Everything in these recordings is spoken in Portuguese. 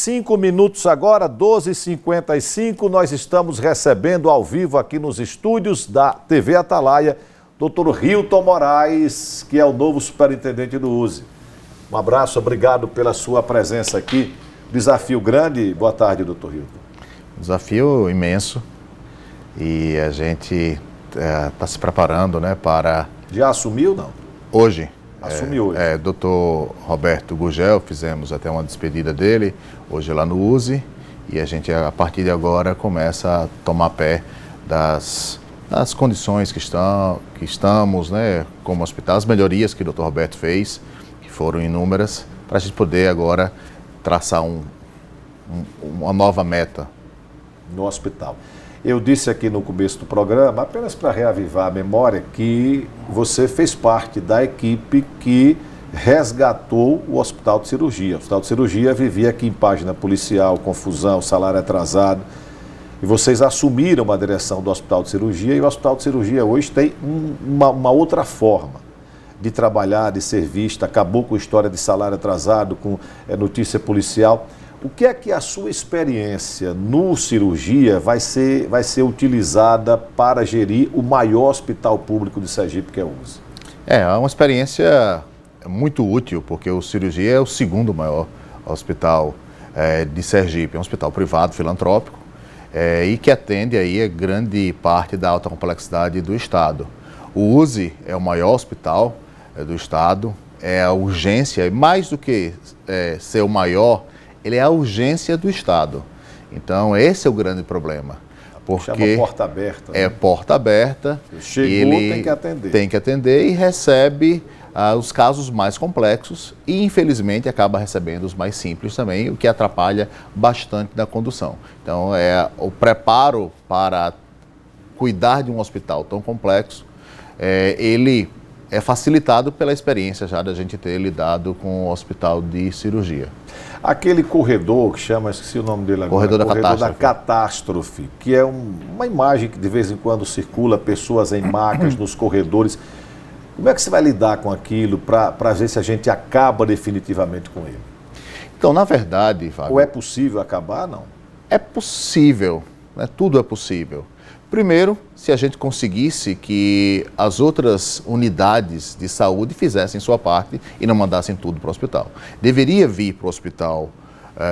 5 minutos agora, 12h55, nós estamos recebendo ao vivo aqui nos estúdios da TV Atalaia, Dr. Hilton Moraes, que é o novo superintendente do USE. Um abraço, obrigado pela sua presença aqui. Desafio grande. Boa tarde, Dr. Hilton. Desafio imenso e a gente está se preparando, né, para... Já assumiu, não? Hoje. Assumiu hoje. Dr. Roberto Gugel, fizemos até uma despedida dele, hoje lá no USE, e a gente, a partir de agora, começa a tomar pé das condições que estamos, né, como hospital, as melhorias que o Dr. Roberto fez, que foram inúmeras, para a gente poder agora traçar uma nova meta. No hospital. Eu disse aqui no começo do programa, apenas para reavivar a memória, que você fez parte da equipe que resgatou o Hospital de Cirurgia. O Hospital de Cirurgia vivia aqui em página policial, confusão, salário atrasado. E vocês assumiram a direção do Hospital de Cirurgia, e o Hospital de Cirurgia hoje tem uma outra forma de trabalhar, de ser vista. Acabou com a história de salário atrasado, com notícia policial. O que é que a sua experiência no cirurgia vai ser utilizada para gerir o maior hospital público de Sergipe, que é o USE? É uma experiência muito útil, porque o cirurgia é o segundo maior hospital de Sergipe. É um hospital privado, filantrópico, e que atende aí a grande parte da alta complexidade do estado. O USE é o maior hospital do estado, é a urgência, mais do que ser o maior, ele é a urgência do Estado. Então, esse é o grande problema. Porque chama porta aberta. Né? É porta aberta. Chegou, tem que atender. Tem que atender e recebe os casos mais complexos e, infelizmente, acaba recebendo os mais simples também, o que atrapalha bastante da condução. Então, o preparo para cuidar de um hospital tão complexo, ele é facilitado pela experiência já da gente ter lidado com o hospital de cirurgia. Aquele corredor que chama, esqueci o nome dele agora, corredor da catástrofe, que é uma imagem que de vez em quando circula, pessoas em macas nos corredores. Como é que você vai lidar com aquilo para ver se a gente acaba definitivamente com ele? Então, na verdade, Fábio... Ou é possível acabar, não? É possível, né? Tudo é possível. Primeiro, se a gente conseguisse que as outras unidades de saúde fizessem sua parte e não mandassem tudo para o hospital. Deveria vir para o hospital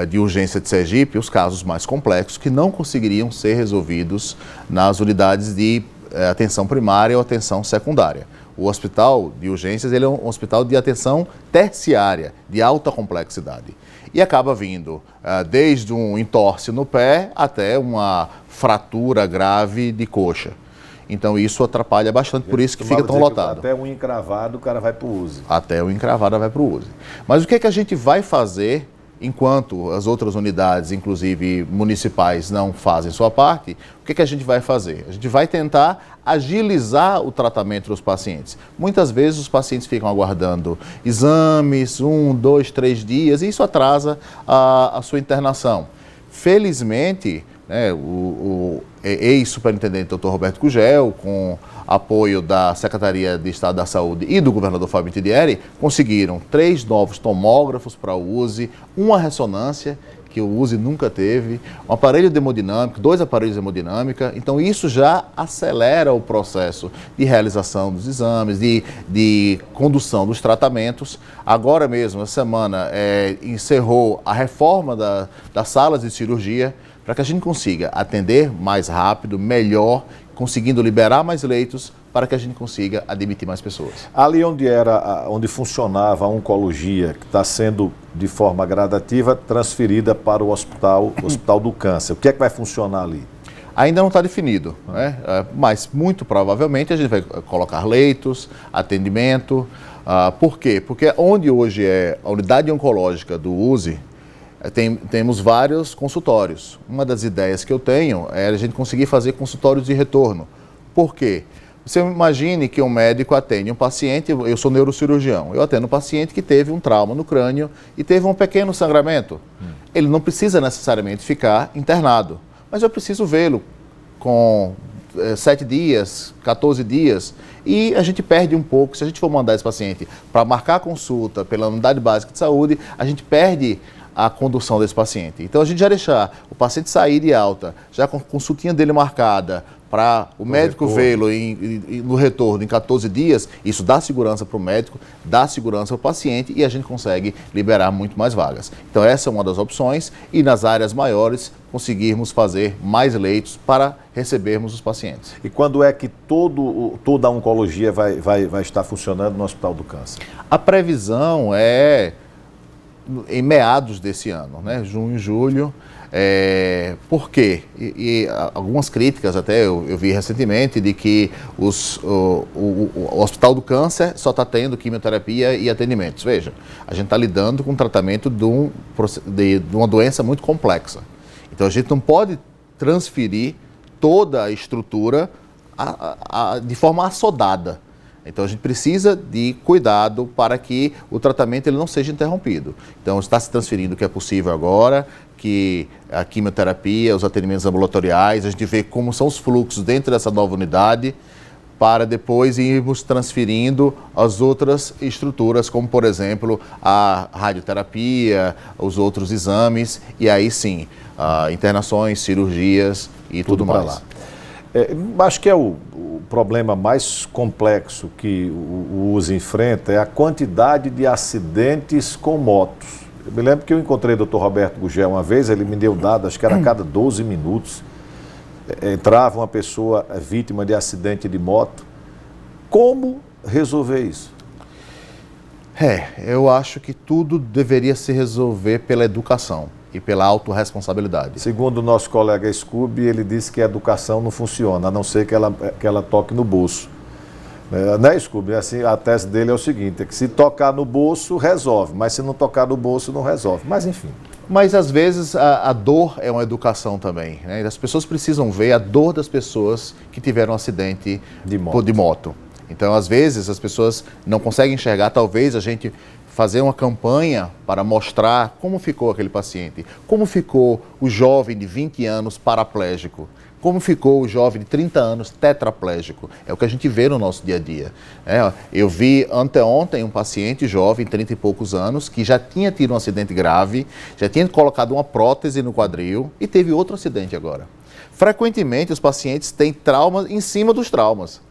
de urgência de Sergipe os casos mais complexos que não conseguiriam ser resolvidos nas unidades de atenção primária ou atenção secundária. O hospital de urgências ele é um hospital de atenção terciária, de alta complexidade. E acaba vindo desde um entorse no pé até uma fratura grave de coxa. Então isso atrapalha bastante, por isso que fica tão lotado. Até um encravado o cara vai para o USE. Até o encravado vai para o USE. Mas o que é que a gente vai fazer enquanto as outras unidades, inclusive municipais, não fazem sua parte? O que é que a gente vai fazer? A gente vai tentar agilizar o tratamento dos pacientes. Muitas vezes os pacientes ficam aguardando exames, 1, 2, 3 dias, e isso atrasa a sua internação. Felizmente, né, o ex-superintendente Dr. Roberto Gugel, com apoio da Secretaria de Estado da Saúde e do governador Fábio Tidieri, conseguiram 3 novos tomógrafos para o USE, uma ressonância, que o USE nunca teve, um aparelho de hemodinâmica, 2 aparelhos de hemodinâmica. Então isso já acelera o processo de realização dos exames, de condução dos tratamentos. Agora mesmo, essa semana, encerrou a reforma das salas de cirurgia, para que a gente consiga atender mais rápido, melhor, conseguindo liberar mais leitos, para que a gente consiga admitir mais pessoas. Ali onde funcionava a oncologia, que está sendo de forma gradativa transferida para o Hospital do Câncer, o que é que vai funcionar ali? Ainda não está definido, né? Mas muito provavelmente a gente vai colocar leitos, atendimento. Por quê? Porque onde hoje é a unidade oncológica do USE, temos vários consultórios. Uma das ideias que eu tenho é a gente conseguir fazer consultórios de retorno. Por quê? Você imagine que um médico atende um paciente, eu sou neurocirurgião, eu atendo um paciente que teve um trauma no crânio e teve um pequeno sangramento. Ele não precisa necessariamente ficar internado, mas eu preciso vê-lo com 7 dias, 14 dias, e a gente perde um pouco. Se a gente for mandar esse paciente para marcar consulta pela unidade básica de saúde, a gente perde a condução desse paciente. Então, a gente já deixar o paciente sair de alta, já com a consultinha dele marcada, para o médico vê-lo no retorno em 14 dias, isso dá segurança para o médico, dá segurança para o paciente e a gente consegue liberar muito mais vagas. Então essa é uma das opções e nas áreas maiores conseguirmos fazer mais leitos para recebermos os pacientes. E quando é que toda a oncologia vai estar funcionando no Hospital do Câncer? A previsão é em meados desse ano, né? Junho, julho. Por quê? E algumas críticas até eu vi recentemente de que o Hospital do Câncer só está tendo quimioterapia e atendimentos. Veja, a gente está lidando com o tratamento de uma doença muito complexa. Então a gente não pode transferir toda a estrutura de forma assodada. Então a gente precisa de cuidado para que o tratamento ele não seja interrompido. Então está se transferindo o que é possível agora, que a quimioterapia, os atendimentos ambulatoriais, a gente vê como são os fluxos dentro dessa nova unidade, para depois irmos transferindo as outras estruturas, como por exemplo a radioterapia, os outros exames, e aí sim, internações, cirurgias e tudo mais. Lá. Acho que é o problema mais complexo que o USA enfrenta é a quantidade de acidentes com motos. Eu me lembro que eu encontrei o Dr. Roberto Gugel uma vez, ele me deu dados, acho que era a cada 12 minutos, entrava uma pessoa vítima de acidente de moto. Como resolver isso? Eu acho que tudo deveria se resolver pela educação e pela autorresponsabilidade. Segundo o nosso colega Scooby, ele disse que a educação não funciona, a não ser que ela toque no bolso. Né, Scooby? Assim, a tese dele é o seguinte, é que se tocar no bolso, resolve, mas se não tocar no bolso, não resolve. Mas enfim. Mas às vezes a dor é uma educação também, né? As pessoas precisam ver a dor das pessoas que tiveram um acidente de moto. Então, às vezes, as pessoas não conseguem enxergar, talvez a gente fazer uma campanha para mostrar como ficou aquele paciente, como ficou o jovem de 20 anos paraplégico, como ficou o jovem de 30 anos tetraplégico. É o que a gente vê no nosso dia a dia. Eu vi anteontem um paciente jovem, 30 e poucos anos, que já tinha tido um acidente grave, já tinha colocado uma prótese no quadril e teve outro acidente agora. Frequentemente os pacientes têm traumas em cima dos traumas.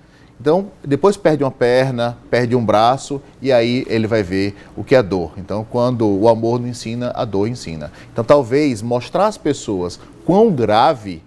Então, depois perde uma perna, perde um braço e aí ele vai ver o que é dor. Então, quando o amor não ensina, a dor ensina. Então, talvez mostrar às pessoas quão grave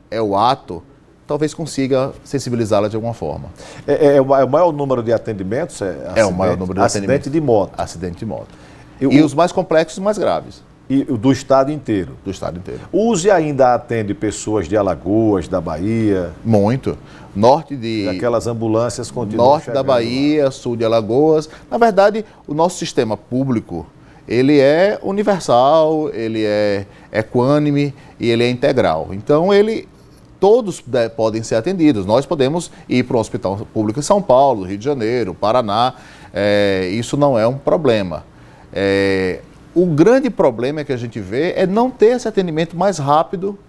é o ato, talvez consiga sensibilizá-la de alguma forma. É o maior número de atendimentos? O maior número de atendimentos. Acidente de moto. Acidente de moto. E os mais complexos e mais graves. E do estado inteiro? Do estado inteiro. O USE ainda atende pessoas de Alagoas, da Bahia? Muito. Norte de... Aquelas ambulâncias continuam Norte da Bahia, sul de Alagoas. Na verdade, o nosso sistema público, ele é universal, ele é equânime e ele é integral. Então, todos podem ser atendidos. Nós podemos ir para um hospital público em São Paulo, Rio de Janeiro, Paraná. Isso não é um problema. O grande problema que a gente vê é não ter esse atendimento mais rápido,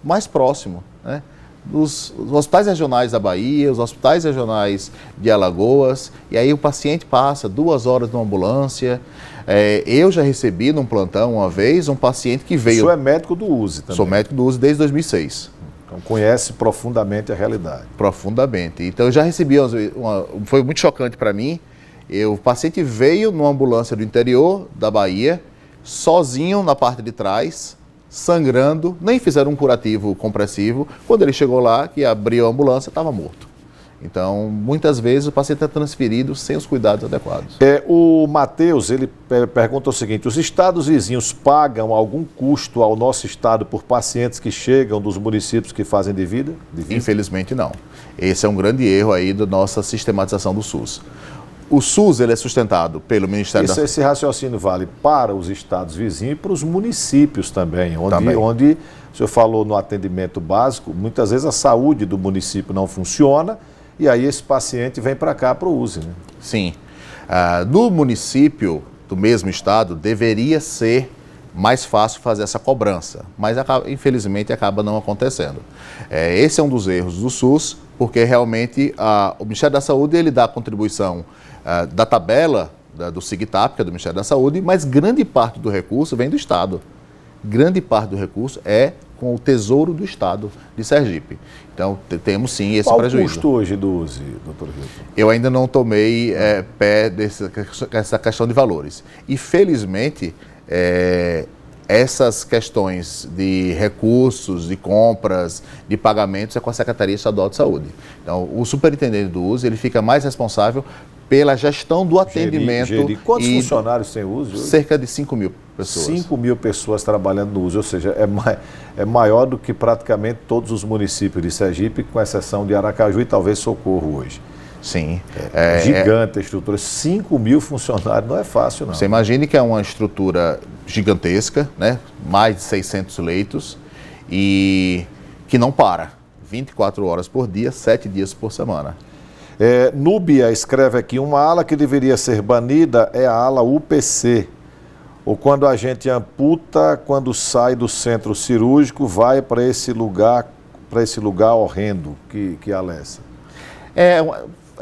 mais próximo, né? Os hospitais regionais da Bahia, os hospitais regionais de Alagoas, e aí o paciente passa 2 horas numa ambulância. Eu já recebi num plantão uma vez um paciente que veio... O senhor é médico do USE também? Sou médico do USE desde 2006. Então conhece profundamente a realidade. Profundamente. Então eu já recebi, foi muito chocante para mim, o paciente veio numa ambulância do interior da Bahia, sozinho na parte de trás, sangrando, nem fizeram um curativo compressivo. Quando ele chegou lá, que abriu a ambulância, estava morto. Então, muitas vezes o paciente é transferido sem os cuidados adequados. O Matheus, ele pergunta o seguinte, os estados vizinhos pagam algum custo ao nosso estado por pacientes que chegam dos municípios que fazem de vida? Infelizmente não. Esse é um grande erro aí da nossa sistematização do SUS. O SUS ele é sustentado pelo Ministério da... Esse raciocínio vale para os estados vizinhos e para os municípios também, onde o senhor falou no atendimento básico, muitas vezes a saúde do município não funciona e aí esse paciente vem para cá para o USE. Né? Sim. No município do mesmo estado deveria ser mais fácil fazer essa cobrança, mas infelizmente acaba não acontecendo. Esse é um dos erros do SUS, porque realmente o Ministério da Saúde ele dá a contribuição da tabela do SIGTAP, que é do Ministério da Saúde, mas grande parte do recurso vem do Estado. Grande parte do recurso é com o Tesouro do Estado de Sergipe. Então, temos sim esse prejuízo. Qual o custo hoje do USE, doutor Hilton? Eu ainda não tomei pé dessa questão de valores. E, felizmente, essas questões de recursos, de compras, de pagamentos é com a Secretaria Estadual de Saúde. Então, o superintendente do USE, ele fica mais responsável pela gestão do atendimento. Quantos funcionários tem o USE hoje? Cerca de 5 mil pessoas. 5 mil pessoas trabalhando no USE, ou seja, é maior do que praticamente todos os municípios de Sergipe, com exceção de Aracaju e talvez Socorro hoje. Sim. É gigante a estrutura. 5 mil funcionários não é fácil, não. Você imagine que é uma estrutura gigantesca, né? Mais de 600 leitos e que não para. 24 horas por dia, 7 dias por semana. Núbia escreve aqui, uma ala que deveria ser banida é a ala UPC. Ou quando a gente amputa, quando sai do centro cirúrgico, vai para esse lugar horrendo que Alessa.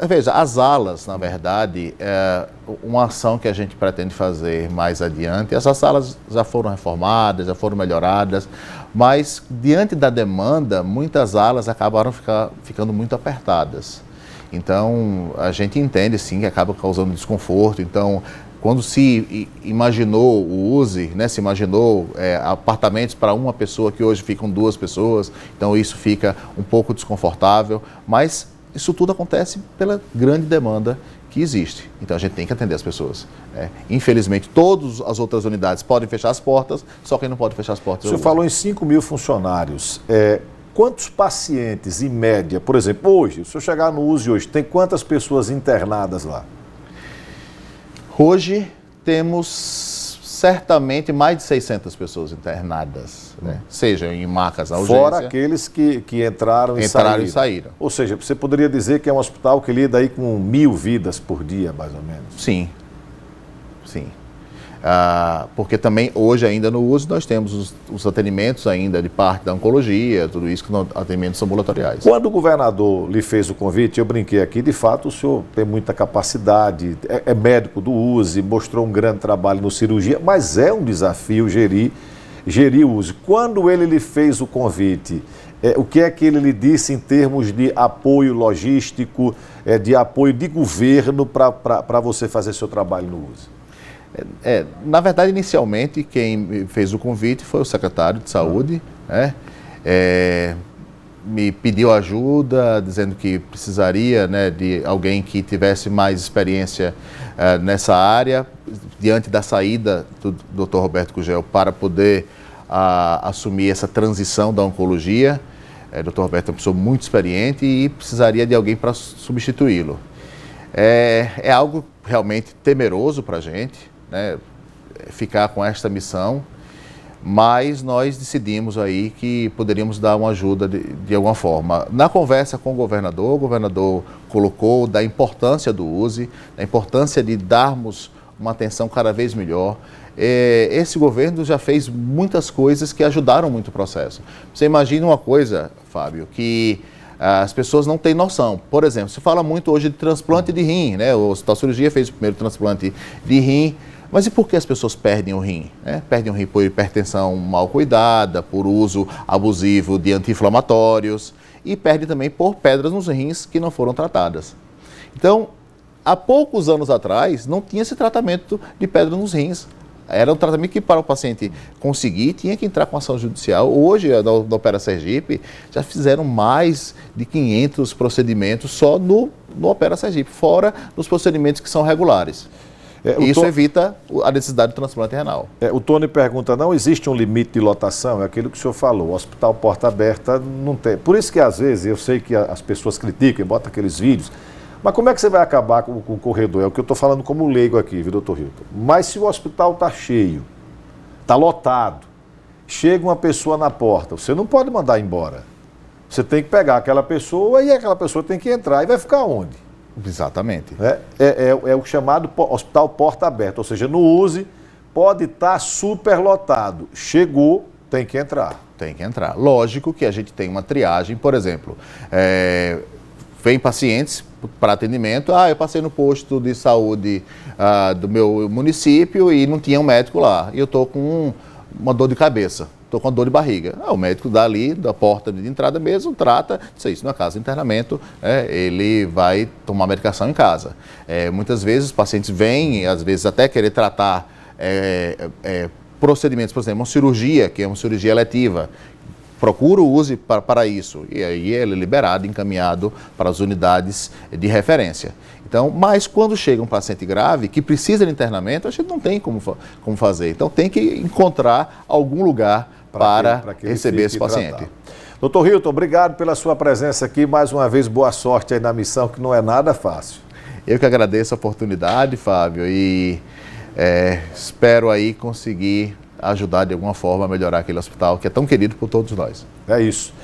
Veja, as alas, na verdade, é uma ação que a gente pretende fazer mais adiante. Essas salas já foram reformadas, já foram melhoradas, mas diante da demanda, muitas alas acabaram ficando muito apertadas. Então, a gente entende, sim, que acaba causando desconforto. Então, quando se imaginou o USE, né, se imaginou apartamentos para uma pessoa que hoje ficam 2 pessoas, então isso fica um pouco desconfortável, mas isso tudo acontece pela grande demanda que existe. Então a gente tem que atender as pessoas. Infelizmente, todas as outras unidades podem fechar as portas, só quem não pode fechar as portas é o USE. O senhor falou em 5 mil funcionários. Quantos pacientes, em média, por exemplo, hoje, se eu chegar no USE hoje, tem quantas pessoas internadas lá? Hoje temos certamente mais de 600 pessoas internadas, né? Seja em macas na urgência. Fora aqueles que entraram e saíram. Ou seja, você poderia dizer que é um hospital que lida aí com 1000 vidas por dia, mais ou menos? Sim, sim. Porque também hoje ainda no USE nós temos os atendimentos ainda de parte da oncologia, tudo isso que são atendimentos ambulatoriais. Quando o governador lhe fez o convite, eu brinquei aqui, de fato o senhor tem muita capacidade, é médico do USE, mostrou um grande trabalho no cirurgia, mas é um desafio gerir o USE. Quando ele lhe fez o convite, o que é que ele lhe disse em termos de apoio logístico, de apoio de governo para você fazer seu trabalho no USE? Na verdade, inicialmente, quem fez o convite foi o secretário de Saúde, né? Me pediu ajuda, dizendo que precisaria, né, de alguém que tivesse mais experiência nessa área, diante da saída do Dr. Roberto Gugel, para poder assumir essa transição da oncologia. O Dr. Roberto é uma pessoa muito experiente e precisaria de alguém para substituí-lo. É algo realmente temeroso para a gente, né, ficar com esta missão, mas nós decidimos aí que poderíamos dar uma ajuda de alguma forma. Na conversa com o governador colocou da importância do USE, da importância de darmos uma atenção cada vez melhor. Esse governo já fez muitas coisas que ajudaram muito o processo. Você imagina uma coisa, Fábio, que as pessoas não têm noção. Por exemplo, se fala muito hoje de transplante de rim, né? O Hospital Cirurgia fez o primeiro transplante de rim. Mas e por que as pessoas perdem o rim? Perdem o rim por hipertensão mal cuidada, por uso abusivo de anti-inflamatórios e perdem também por pedras nos rins que não foram tratadas. Então, há poucos anos atrás, não tinha esse tratamento de pedra nos rins. Era um tratamento que, para o paciente conseguir, tinha que entrar com ação judicial. Hoje, na Opera Sergipe, já fizeram mais de 500 procedimentos só no Opera Sergipe, fora dos procedimentos que são regulares. Isso evita a necessidade do transplante renal. O Tony pergunta, não existe um limite de lotação? É aquilo que o senhor falou, o hospital porta aberta não tem. Por isso que às vezes, eu sei que as pessoas criticam e botam aqueles vídeos, mas como é que você vai acabar com o corredor? É o que eu estou falando como leigo aqui, viu, doutor Hilton? Mas se o hospital está cheio, está lotado, chega uma pessoa na porta, você não pode mandar embora. Você tem que pegar aquela pessoa e aquela pessoa tem que entrar. E vai ficar onde? Exatamente. É o chamado hospital porta aberta, ou seja, no USE pode estar super lotado. Chegou, tem que entrar. Tem que entrar. Lógico que a gente tem uma triagem, por exemplo, vem pacientes para atendimento. Eu passei no posto de saúde do meu município e não tinha um médico lá. E eu estou com uma dor de cabeça, estou com uma dor de barriga. O médico dali, da porta de entrada mesmo, trata, isso na casa de internamento, ele vai tomar medicação em casa. Muitas vezes os pacientes vêm, às vezes até querer tratar procedimentos, por exemplo, uma cirurgia, que é uma cirurgia eletiva, procura o USE para isso, e aí ele é liberado, encaminhado para as unidades de referência. Então, mas quando chega um paciente grave que precisa de internamento, a gente não tem como fazer. Então, tem que encontrar algum lugar para receber esse paciente. Doutor Hilton, obrigado pela sua presença aqui. Mais uma vez, boa sorte aí na missão, que não é nada fácil. Eu que agradeço a oportunidade, Fábio, e espero aí conseguir ajudar de alguma forma a melhorar aquele hospital que é tão querido por todos nós. É isso.